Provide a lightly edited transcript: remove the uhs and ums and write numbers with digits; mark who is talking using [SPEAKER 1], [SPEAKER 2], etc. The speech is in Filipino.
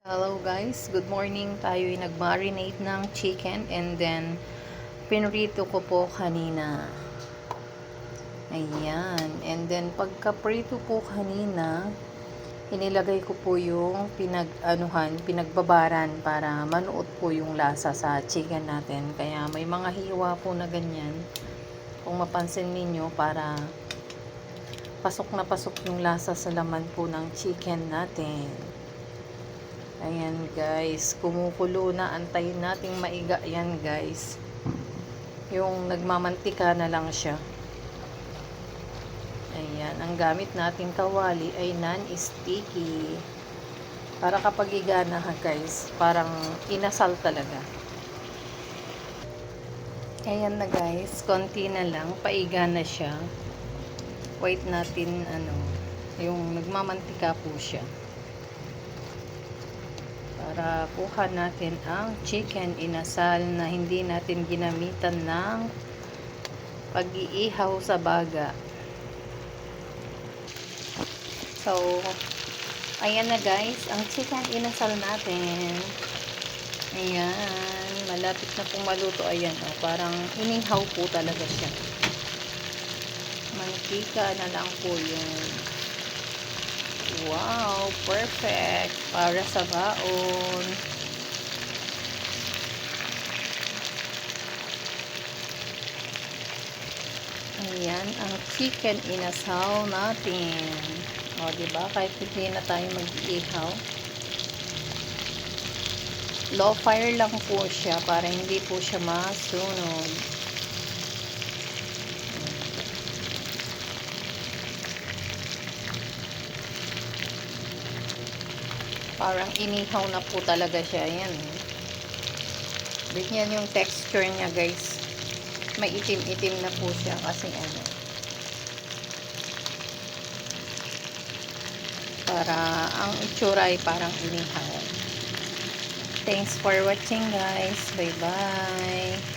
[SPEAKER 1] Hello guys, good morning. Tayo ay nag-marinate ng chicken and then pinrito ko po kanina. Ayan. And then pagka-prito po kanina, inilagay ko po yung pinagbabaran para manuot po yung lasa sa chicken natin. Kaya may mga hiwa po na ganyan. Kung mapansin ninyo, para pasok na pasok yung lasa sa laman po ng chicken natin. Ayan guys, kumukulo na, antayin nating maiga yan guys. Yung nagmamantika na lang siya. Ayan, ang gamit nating kawali ay non-sticky. Para kapag iga na guys, parang inasal talaga. Ayan na guys, konti na lang, paiga na siya. Wait natin yung nagmamantika po siya. Para kuha natin ang chicken inasal na hindi natin ginamitan ng pag-iihaw sa baga. So, ayan na guys, ang chicken inasal natin. Ayan, malapit na pong maluto. Ayan, parang inihaw po talaga siya. Mantika na lang po yun. Wow, perfect para sa baon. Ayan, ang chicken inasal natin. O, diba? Kahit hindi na tayo mag-ihaw. Low fire lang po siya para hindi po siya masunog. Parang inihaw na po talaga siya. Ayan. Ganyan yung texture niya guys. May itim-itim na po siya kasi para ang itsura ay parang inihaw. Thanks for watching guys. Bye bye.